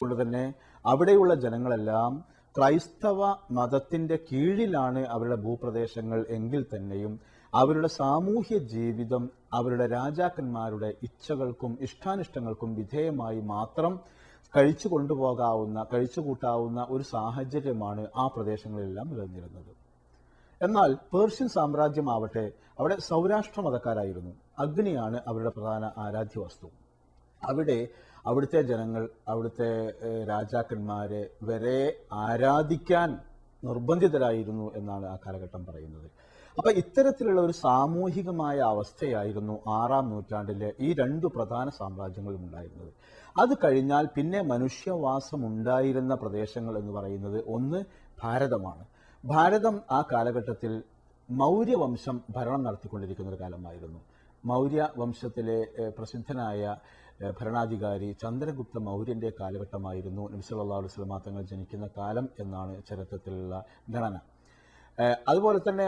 കൊണ്ട് തന്നെ അവിടെയുള്ള ജനങ്ങളെല്ലാം ക്രൈസ്തവ മതത്തിന്റെ കീഴിലാണ് അവരുടെ ഭൂപ്രദേശങ്ങൾ എങ്കിൽ തന്നെയും അവരുടെ സാമൂഹ്യ ജീവിതം അവരുടെ രാജാക്കന്മാരുടെ ഇച്ഛകൾക്കും ഇഷ്ടാനിഷ്ടങ്ങൾക്കും വിധേയമായി മാത്രം കഴിച്ചുകൂട്ടാവുന്ന ഒരു സാഹചര്യമാണ് ആ പ്രദേശങ്ങളിലെല്ലാം നിലനിന്നിരുന്നത്. എന്നാൽ പേർഷ്യൻ സാമ്രാജ്യമാവട്ടെ അവിടെ സൗരാഷ്ട്ര മതക്കാരായിരുന്നു. അഗ്നിയാണ് അവരുടെ പ്രധാന ആരാധ്യ വസ്തു. അവിടുത്തെ ജനങ്ങൾ അവിടുത്തെ രാജാക്കന്മാരെ വരെ ആരാധിക്കാൻ നിർബന്ധിതരായിരുന്നു എന്നാണ് ആ കാലഘട്ടം പറയുന്നത്. അപ്പൊ ഇത്തരത്തിലുള്ള ഒരു സാമൂഹികമായ അവസ്ഥയായിരുന്നു 6-ാം നൂറ്റാണ്ടിലെ ഈ രണ്ട് പ്രധാന സാമ്രാജ്യങ്ങളും ഉണ്ടായിരുന്നത്. അത് കഴിഞ്ഞാൽ പിന്നെ മനുഷ്യവാസം ഉണ്ടായിരുന്ന പ്രദേശങ്ങൾ എന്ന് പറയുന്നത് ഒന്ന് ഭാരതമാണ്. ഭാരതം ആ കാലഘട്ടത്തിൽ മൗര്യവംശം ഭരണം നടത്തിക്കൊണ്ടിരിക്കുന്ന ഒരു കാലമായിരുന്നു. മൗര്യ വംശത്തിലെ പ്രസിദ്ധനായ ഭരണാധികാരി ചന്ദ്രഗുപ്ത മൗര്യന്റെ കാലഘട്ടമായിരുന്നു നബി സല്ലല്ലാഹു അലൈഹി വസല്ലം തങ്ങൾ ജനിക്കുന്ന കാലം എന്നാണ് ചരിത്രത്തിലുള്ള ഗണന. അതുപോലെ തന്നെ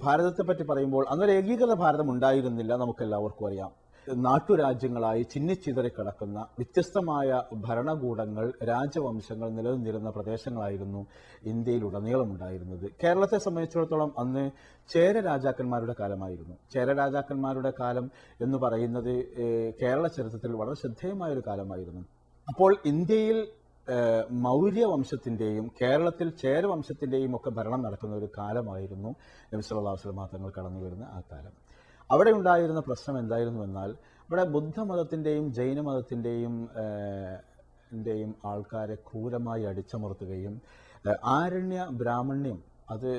ഭാരതത്തെ പറ്റി പറയുമ്പോൾ അന്നൊരു ഏകീകൃത ഭാരതം ഉണ്ടായിരുന്നില്ല. നമുക്കെല്ലാവർക്കും അറിയാം. നാട്ടുരാജ്യങ്ങളായി ചിന്നിച്ചിതറി കിടക്കുന്ന വ്യത്യസ്തമായ ഭരണകൂടങ്ങൾ, രാജവംശങ്ങൾ നിലനിന്നിരുന്ന പ്രദേശങ്ങളായിരുന്നു ഇന്ത്യയിലുടനീളം ഉണ്ടായിരുന്നത്. കേരളത്തെ സംബന്ധിച്ചിടത്തോളം അന്ന് ചേര രാജാക്കന്മാരുടെ കാലമായിരുന്നു. ചേര രാജാക്കന്മാരുടെ കാലം എന്ന് പറയുന്നത് കേരള ചരിത്രത്തിൽ വളരെ ശ്രദ്ധേയമായൊരു കാലമായിരുന്നു. അപ്പോൾ ഇന്ത്യയിൽ മൗര്യവംശത്തിന്റെയും കേരളത്തിൽ ചേരവംശത്തിന്റെയും ഒക്കെ ഭരണം നടക്കുന്ന ഒരു കാലമായിരുന്നു നബി സല്ലല്ലാഹു അലൈഹി വസല്ലം തങ്ങൾ കടന്നു വരുന്ന ആ കാലം. അവിടെ ഉണ്ടായിരുന്ന പ്രശ്നം എന്തായിരുന്നു എന്നാൽ ഇവിടെ ബുദ്ധമതത്തിന്റെയും ജൈനമതത്തിന്റെയും ആൾക്കാരെ ക്രൂരമായി അടിച്ചമർത്തുകയും ആരണ്യ ബ്രാഹ്മണ്യം അത്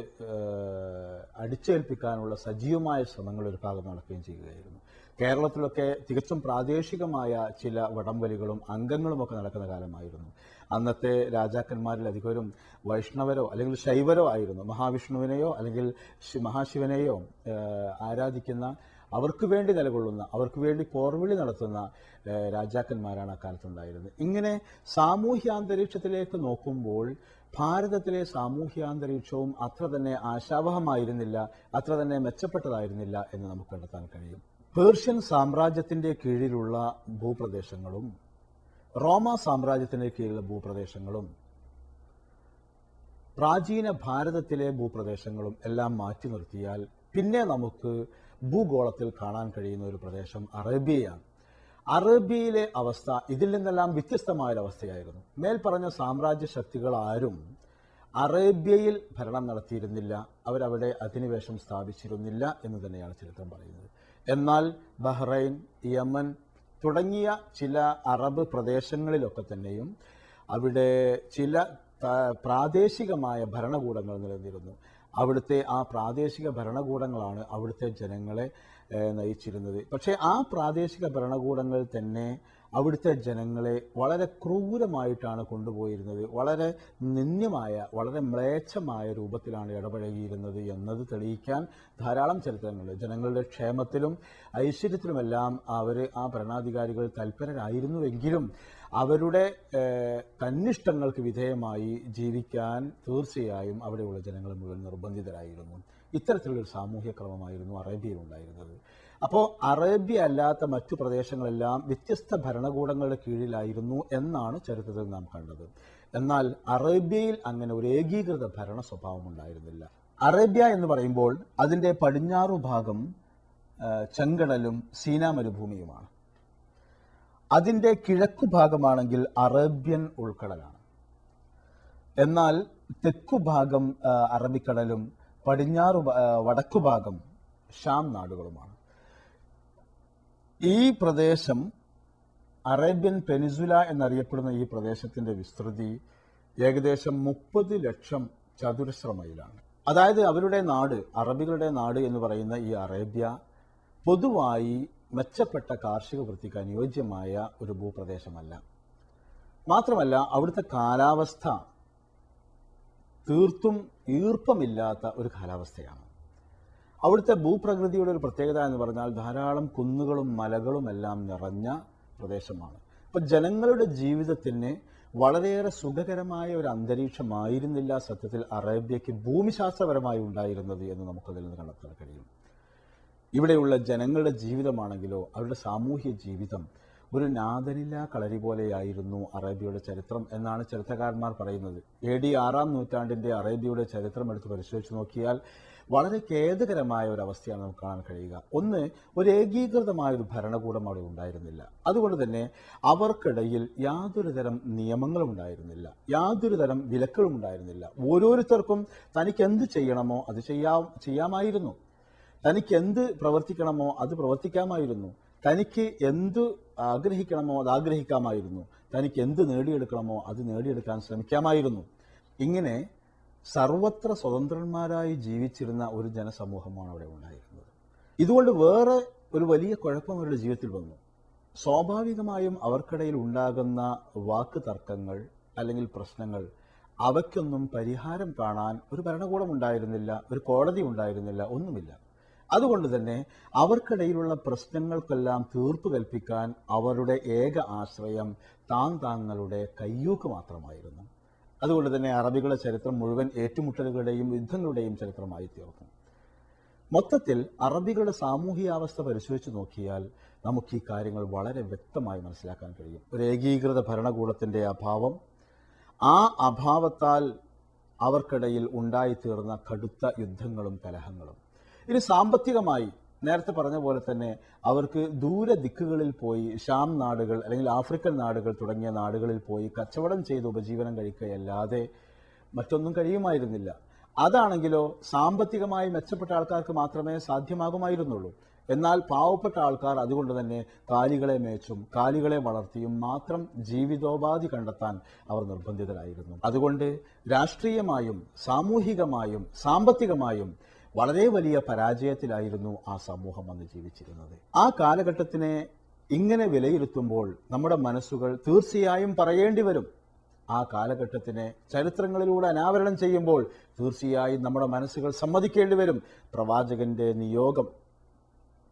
അടിച്ചേൽപ്പിക്കാനുള്ള സജീവമായ ശ്രമങ്ങൾ ഒരു ഭാഗം നടക്കുകയും ചെയ്യുകയായിരുന്നു. കേരളത്തിലൊക്കെ തികച്ചും പ്രാദേശികമായ ചില വടംവലികളും അംഗങ്ങളുമൊക്കെ നടക്കുന്ന കാലമായിരുന്നു. അന്നത്തെ രാജാക്കന്മാരിൽ അധികരും വൈഷ്ണവരോ അല്ലെങ്കിൽ ശൈവരോ ആയിരുന്നു. മഹാവിഷ്ണുവിനെയോ അല്ലെങ്കിൽ മഹാശിവനെയോ ആരാധിക്കുന്ന, അവർക്ക് വേണ്ടി നിലകൊള്ളുന്ന, അവർക്ക് വേണ്ടി പോർവിളി നടത്തുന്ന രാജാക്കന്മാരാണ് അക്കാലത്തുണ്ടായിരുന്നത്. ഇങ്ങനെ സാമൂഹ്യാന്തരീക്ഷത്തിലേക്ക് നോക്കുമ്പോൾ ഭാരതത്തിലെ സാമൂഹ്യാന്തരീക്ഷവും അത്ര തന്നെ ആശാവഹമായിരുന്നില്ല, അത്ര തന്നെ മെച്ചപ്പെട്ടതായിരുന്നില്ല എന്ന് നമുക്ക് കണ്ടെത്താൻ കഴിയും. പേർഷ്യൻ സാമ്രാജ്യത്തിന്റെ കീഴിലുള്ള ഭൂപ്രദേശങ്ങളും റോമ സാമ്രാജ്യത്തിന്റെ കീഴിലുള്ള ഭൂപ്രദേശങ്ങളും പ്രാചീന ഭാരതത്തിലെ ഭൂപ്രദേശങ്ങളും എല്ലാം മാറ്റി നിർത്തിയാൽ പിന്നെ നമുക്ക് ഭൂഗോളത്തിൽ കാണാൻ കഴിയുന്ന ഒരു പ്രദേശം അറേബ്യയാണ്. അറേബ്യയിലെ അവസ്ഥ ഇതിൽ നിന്നെല്ലാം വ്യത്യസ്തമായൊരവസ്ഥയായിരുന്നു. മേൽപ്പറഞ്ഞ സാമ്രാജ്യ ശക്തികൾ ആരും അറേബ്യയിൽ ഭരണം നടത്തിയിരുന്നില്ല, അവരവിടെ അധിനിവേശം സ്ഥാപിച്ചിരുന്നില്ല എന്ന് തന്നെയാണ് ചരിത്രം പറയുന്നത്. എന്നാൽ ബഹ്റൈൻ, യമൻ തുടങ്ങിയ ചില അറബ് പ്രദേശങ്ങളിലൊക്കെ തന്നെയും അവിടെ ചില പ്രാദേശികമായ ഭരണകൂടങ്ങൾ നിലനിന്നിരുന്നു. അവിടുത്തെ ആ പ്രാദേശിക ഭരണകൂടങ്ങളാണ് അവിടുത്തെ ജനങ്ങളെ നയിച്ചിരുന്നത്. പക്ഷേ ആ പ്രാദേശിക ഭരണകൂടങ്ങൾ തന്നെ അവിടുത്തെ ജനങ്ങളെ വളരെ ക്രൂരമായിട്ടാണ് കൊണ്ടുപോയിരുന്നത്. വളരെ നിന്ദ്യമായ, വളരെ മ്ലേച്ഛമായ രൂപത്തിലാണ് ഇടപഴകിയിരുന്നത് എന്നത് തെളിയിക്കാൻ ധാരാളം ചരിത്രങ്ങളുണ്ട്. ജനങ്ങളുടെ ക്ഷേമത്തിലും ഐശ്വര്യത്തിലുമെല്ലാം ആ ഭരണാധികാരികൾ തൽപരരായിരുന്നുവെങ്കിലും അവരുടെ തന്നിഷ്ടങ്ങൾക്ക് വിധേയമായി ജീവിക്കാൻ തീർച്ചയായും അവിടെയുള്ള ജനങ്ങൾ മുഴുവൻ നിർബന്ധിതരായിരുന്നു. ഇത്തരത്തിലുള്ളൊരു സാമൂഹ്യ ക്രമമായിരുന്നു അറേബ്യയിൽ ഉണ്ടായിരുന്നത്. അപ്പോൾ അറേബ്യ അല്ലാത്ത മറ്റു പ്രദേശങ്ങളെല്ലാം വ്യത്യസ്ത ഭരണകൂടങ്ങളുടെ കീഴിലായിരുന്നു എന്നാണ് ചരിത്രത്തിൽ നാം കണ്ടത്. എന്നാൽ അറേബ്യയിൽ അങ്ങനെ ഒരു ഏകീകൃത ഭരണ സ്വഭാവം ഉണ്ടായിരുന്നില്ല. അറേബ്യ എന്ന് പറയുമ്പോൾ അതിൻ്റെ പടിഞ്ഞാറു ഭാഗം ചെങ്കടലും സീനാ മരുഭൂമിയുമാണ്. അതിൻ്റെ കിഴക്കു ഭാഗമാണെങ്കിൽ അറേബ്യൻ ഉൾക്കടലാണ്. എന്നാൽ തെക്കുഭാഗം അറബിക്കടലും വടക്കുഭാഗം ഷാം നാടുകളുമാണ്. ഈ പ്രദേശം അറേബ്യൻ പെനിസുല എന്നറിയപ്പെടുന്ന ഈ പ്രദേശത്തിന്റെ വിസ്തൃതി ഏകദേശം 30 ലക്ഷം ചതുരശ്ര മൈലാണ്. അതായത് അവരുടെ നാട്, അറബികളുടെ നാട് എന്ന് പറയുന്ന ഈ അറേബ്യ പൊതുവായി മെച്ചപ്പെട്ട കാർഷിക വൃത്തിക്ക് അനുയോജ്യമായ ഒരു ഭൂപ്രദേശമല്ല. മാത്രമല്ല അവിടുത്തെ കാലാവസ്ഥ തീർത്തും ഈർപ്പമില്ലാത്ത ഒരു കാലാവസ്ഥയാണ്. അവിടുത്തെ ഭൂപ്രകൃതിയുടെ ഒരു പ്രത്യേകത എന്ന് പറഞ്ഞാൽ ധാരാളം കുന്നുകളും മലകളും എല്ലാം നിറഞ്ഞ പ്രദേശമാണ്. അപ്പം ജനങ്ങളുടെ ജീവിതത്തിന് വളരെയേറെ സുഖകരമായ ഒരു അന്തരീക്ഷമായിരുന്നില്ല സത്യത്തിൽ അറേബ്യയ്ക്ക് ഭൂമിശാസ്ത്രപരമായി ഉണ്ടായിരുന്നത് എന്ന് നമുക്കതിൽ നിന്ന് കണ്ടെത്താൻ കഴിയും. ഇവിടെയുള്ള ജനങ്ങളുടെ ജീവിതമാണെങ്കിലോ അവരുടെ സാമൂഹ്യ ജീവിതം ഒരു നാദനില്ലാ കളരി പോലെയായിരുന്നു അറേബ്യയുടെ ചരിത്രം എന്നാണ് ചരിത്രകാരന്മാർ പറയുന്നത്. AD 6-ാം നൂറ്റാണ്ടിന്റെ അറേബ്യയുടെ ചരിത്രം എടുത്ത് പരിശോധിച്ച് നോക്കിയാൽ വളരെ ഖേദകരമായ ഒരു അവസ്ഥയാണ് നമുക്ക് കാണാൻ കഴിയുക. ഒന്ന്, ഒരു ഏകീകൃതമായ ഒരു ഭരണകൂടം അവിടെ ഉണ്ടായിരുന്നില്ല. അതുകൊണ്ട് തന്നെ അവർക്കിടയിൽ യാതൊരു തരം നിയമങ്ങളും ഉണ്ടായിരുന്നില്ല, യാതൊരു തരം വിലക്കുകളും ഉണ്ടായിരുന്നില്ല. ഓരോരുത്തർക്കും തനിക്ക് എന്ത് ചെയ്യണമോ അത് ചെയ്യാമായിരുന്നു, തനിക്ക് എന്ത് പ്രവർത്തിക്കണമോ അത് പ്രവർത്തിക്കാമായിരുന്നു, തനിക്ക് എന്ത് ആഗ്രഹിക്കണമോ അത് ആഗ്രഹിക്കാമായിരുന്നു, തനിക്ക് എന്ത് നേടിയെടുക്കണമോ അത് നേടിയെടുക്കാൻ ശ്രമിക്കാമായിരുന്നു. ഇങ്ങനെ സർവത്ര സ്വതന്ത്രന്മാരായി ജീവിച്ചിരുന്ന ഒരു ജനസമൂഹമാണ് അവിടെ ഉണ്ടായിരുന്നത്. ഇതുകൊണ്ട് വേറെ ഒരു വലിയ കുഴപ്പം അവരുടെ ജീവിതത്തിൽ വന്നു. സ്വാഭാവികമായും അവർക്കിടയിൽ ഉണ്ടാകുന്ന വാക്ക് തർക്കങ്ങൾ അല്ലെങ്കിൽ പ്രശ്നങ്ങൾ, അവയ്ക്കൊന്നും പരിഹാരം കാണാൻ ഒരു ഭരണകൂടം ഉണ്ടായിരുന്നില്ല, ഒരു കോടതി ഉണ്ടായിരുന്നില്ല, ഒന്നുമില്ല. അതുകൊണ്ട് തന്നെ അവർക്കിടയിലുള്ള പ്രശ്നങ്ങൾക്കെല്ലാം തീർപ്പ് കൽപ്പിക്കാൻ അവരുടെ ഏക ആശ്രയം താങ്കളുടെ കയ്യൂക്ക് മാത്രമായിരുന്നു. അതുകൊണ്ട് തന്നെ അറബികളുടെ ചരിത്രം മുഴുവൻ ഏറ്റുമുട്ടലുകളുടെയും യുദ്ധങ്ങളുടെയും ചരിത്രമായി തീർന്നു. മൊത്തത്തിൽ അറബികളുടെ സാമൂഹികാവസ്ഥ പരിശോധിച്ച് നോക്കിയാൽ നമുക്ക് ഈ കാര്യങ്ങൾ വളരെ വ്യക്തമായി മനസ്സിലാക്കാൻ കഴിയും. ഒരു ഏകീകൃത ഭരണകൂടത്തിന്റെ അഭാവം, ആ അഭാവത്താൽ അവർക്കിടയിൽ ഉണ്ടായിത്തീർന്ന കടുത്ത യുദ്ധങ്ങളും കലഹങ്ങളും. ഇനി സാമ്പത്തികമായി നേരത്തെ പറഞ്ഞ പോലെ തന്നെ അവർക്ക് ദൂര ദിക്കുകളിൽ പോയി, ഷാം നാടുകൾ അല്ലെങ്കിൽ ആഫ്രിക്കൻ നാടുകൾ തുടങ്ങിയ നാടുകളിൽ പോയി കച്ചവടം ചെയ്ത് ഉപജീവനം കഴിക്കുകയല്ലാതെ മറ്റൊന്നും കഴിയുമായിരുന്നില്ല. അതാണെങ്കിലോ സാമ്പത്തികമായി മെച്ചപ്പെട്ട ആൾക്കാർക്ക് മാത്രമേ സാധ്യമാകുമായിരുന്നുള്ളൂ. എന്നാൽ പാവപ്പെട്ട ആൾക്കാർ അതുകൊണ്ട് തന്നെ കാലികളെ മേച്ചും കാലികളെ വളർത്തിയും മാത്രം ജീവിതോപാധി കണ്ടെത്താൻ അവർ നിർബന്ധിതരായിരുന്നു. അതുകൊണ്ട് രാഷ്ട്രീയമായും സാമൂഹികമായും സാമ്പത്തികമായും വളരെ വലിയ പരാജയത്തിലായിരുന്നു ആ സമൂഹം അന്ന് ജീവിച്ചിരുന്നത്. ആ കാലഘട്ടത്തിനെ ഇങ്ങനെ വിലയിരുത്തുമ്പോൾ നമ്മുടെ മനസ്സുകൾ തീർച്ചയായും പറയേണ്ടി വരും. ആ കാലഘട്ടത്തിനെ ചരിത്രങ്ങളിലൂടെ അനാവരണം ചെയ്യുമ്പോൾ തീർച്ചയായും നമ്മുടെ മനസ്സുകൾ സമ്മതിക്കേണ്ടി വരും. പ്രവാചകന്റെ നിയോഗം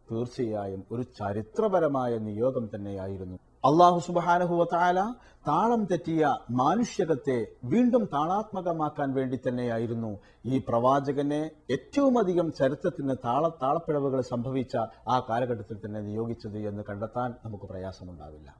തീർച്ചയായും ഒരു ചരിത്രപരമായ നിയോഗം തന്നെയായിരുന്നു. അല്ലാഹു സുബ്ഹാനഹു വ തആല താളം തെറ്റിയ മാനുഷികത്തെ വീണ്ടും താളാത്മകമാക്കാൻ വേണ്ടി തന്നെയായിരുന്നു ഈ പ്രവാചകനെ ഏറ്റവും അധികം ചരിത്രത്തിന് താളപ്പിഴവുകൾ സംഭവിച്ച ആ കാലഘട്ടത്തിൽ തന്നെ നിയോഗിച്ചത് എന്ന് കണ്ടെത്താൻ നമുക്ക് പ്രയാസമുണ്ടാവില്ല.